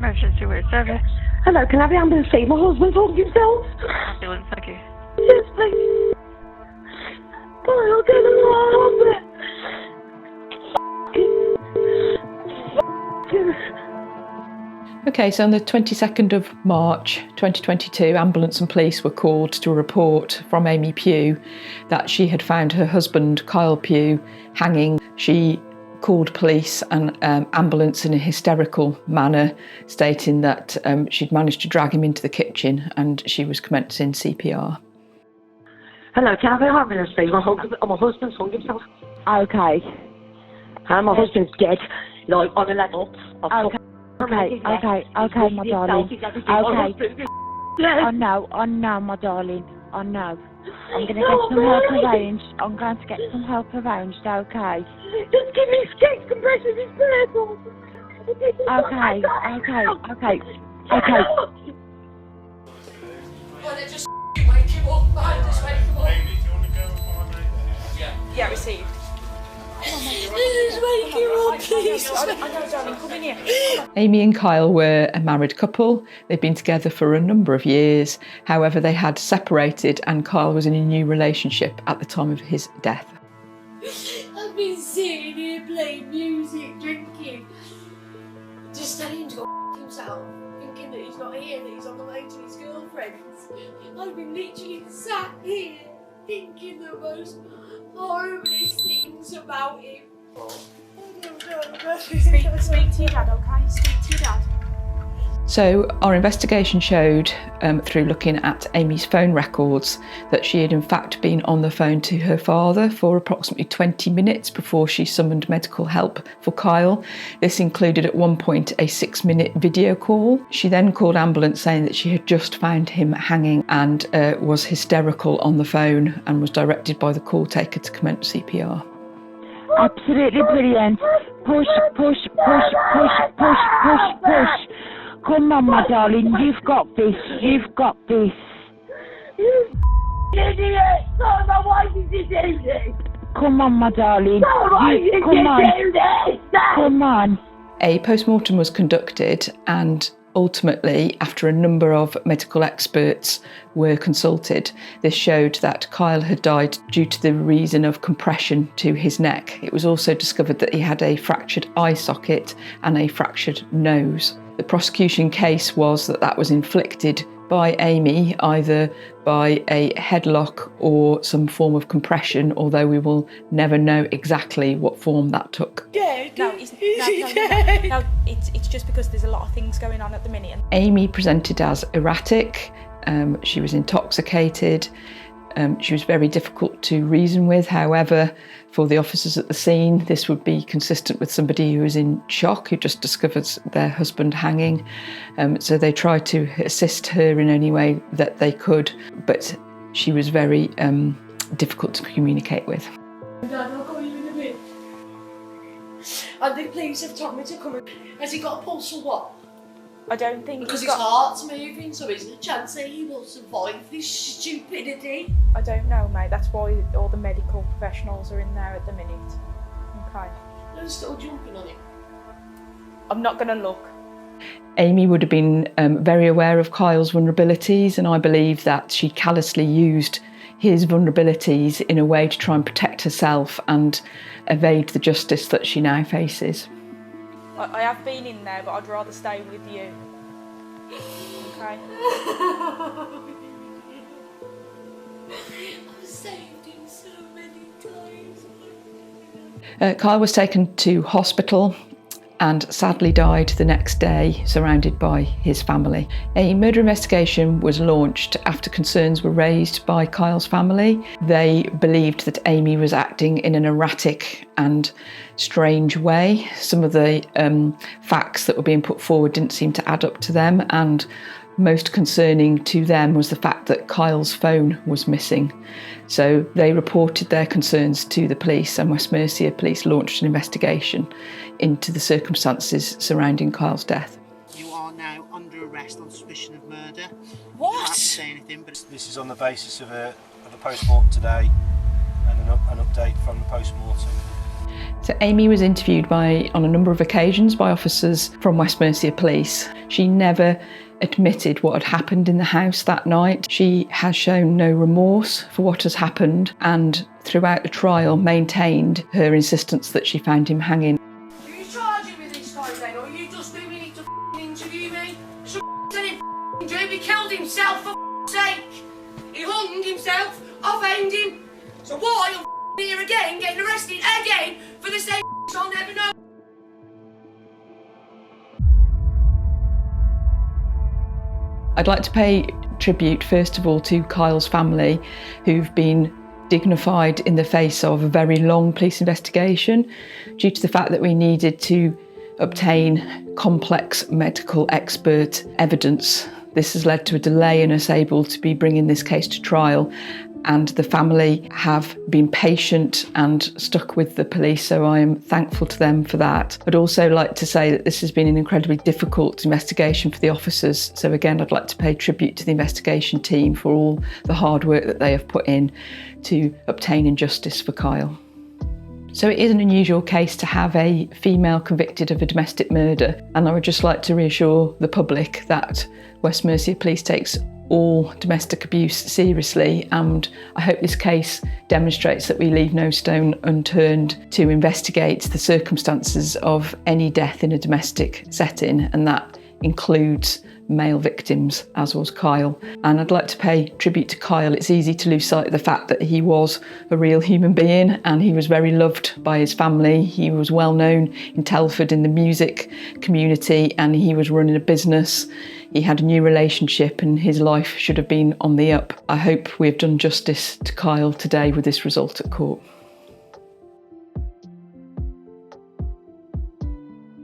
Emergency Road Service. Hello, can I have the ambulance, please? My husband's holding himself. Ambulance, thank you. Yes, please. Kyle, get along. Okay, so on the 22nd of March 2022, ambulance and police were called to a report from Amy Pugh that she had found her husband, Kyle Pugh, hanging. She called police and ambulance in a hysterical manner, stating that she'd managed to drag him into the kitchen and she was commencing CPR. Hello, can I have the ambulance, please? My husband's hung himself. Okay. And my husband's dead, like on a level. Okay, my darling. Okay. Oh no, my darling. Oh no. I'm going to get some help arranged. I'm going to get some help arranged, okay? Just give me skin compression, it's painful. Okay. Well, they just wake him up, man. Just wake him up. Amy, do you want to go with my mate? Yeah, received. Just wake him up, please. I know, darling, come in here. Amy and Kyle were a married couple. They'd been together for a number of years. However, they had separated and Kyle was in a new relationship at the time of his death. I've been sitting here playing music, drinking, just telling him to go himself, thinking that he's not here, that he's on the way to his girlfriend's. I've been literally sat here thinking the most horriblest things about him. Speak to your dad, okay? Speak to your dad. So our investigation showed, through looking at Amy's phone records, that she had in fact been on the phone to her father for approximately 20 minutes before she summoned medical help for Kyle. This included at one point a 6-minute video call. She then called ambulance saying that she had just found him hanging and was hysterical on the phone and was directed by the call taker to commence CPR. Absolutely brilliant. Push. Come on, my darling, you've got this. You idiot! No, why did you do this? Come on, my darling. No, why did you do this? Come on. A post-mortem was conducted and ultimately, after a number of medical experts were consulted, this showed that Kyle had died due to the reason of compression to his neck. It was also discovered that he had a fractured eye socket and a fractured nose. The prosecution case was that was inflicted by Amy, either by a headlock or some form of compression, although we will never know exactly what form that took. No, it's just because there's a lot of things going on at the minute. Amy presented as erratic, she was intoxicated, she was very difficult to reason with. However, for the officers at the scene, this would be consistent with somebody who is in shock, who just discovered their husband hanging. So they tried to assist her in any way that they could, but she was very difficult to communicate with. Dad, I'll call you in a bit. And the police have told me to come in. Has he got a pulse or what? I don't think Because his heart's moving, so there's a chance that he will survive this stupidity. I don't know, mate. That's why all the medical professionals are in there at the minute. Okay. They're still jumping on him. I'm not going to look. Amy would have been very aware of Kyle's vulnerabilities, and I believe that she callously used his vulnerabilities in a way to try and protect herself and evade the justice that she now faces. I have been in there, but I'd rather stay with you. Okay? I've saved him so many times. Kyle was taken to hospital and sadly died the next day, surrounded by his family. A murder investigation was launched after concerns were raised by Kyle's family. They believed that Amy was acting in an erratic and strange way. Some of the facts that were being put forward didn't seem to add up to them, and most concerning to them was the fact that Kyle's phone was missing. So they reported their concerns to the police, and West Mercia Police launched an investigation into the circumstances surrounding Kyle's death. You are now under arrest on suspicion of murder. What? You don't have to say anything, but This is on the basis of a post-mortem today and an update from the post-mortem. So Amy was interviewed on a number of occasions by officers from West Mercia Police. She never admitted what had happened in the house that night. She has shown no remorse for what has happened, and throughout the trial maintained her insistence that she found him hanging. Are you charging me this time then, or are you just doing it to interview me? Some said he killed himself for sake. He hung himself, I found him. So why am here again, getting arrested again for the same I'll never know. I'd like to pay tribute first of all to Kyle's family, who've been dignified in the face of a very long police investigation due to the fact that we needed to obtain complex medical expert evidence. This has led to a delay in us able to be bringing this case to trial, and the family have been patient and stuck with the police, so I am thankful to them for that. I'd also like to say that this has been an incredibly difficult investigation for the officers, so again I'd like to pay tribute to the investigation team for all the hard work that they have put in to obtaining justice for Kyle. So it is an unusual case to have a female convicted of a domestic murder, and I would just like to reassure the public that West Mercia Police takes all domestic abuse seriously, and I hope this case demonstrates that we leave no stone unturned to investigate the circumstances of any death in a domestic setting, and that includes male victims, as was Kyle. And I'd like to pay tribute to Kyle. It's easy to lose sight of the fact that he was a real human being, and he was very loved by his family. He was well known in Telford in the music community, and he was running a business. He had a new relationship, and his life should have been on the up. I hope we have done justice to Kyle today with this result at court.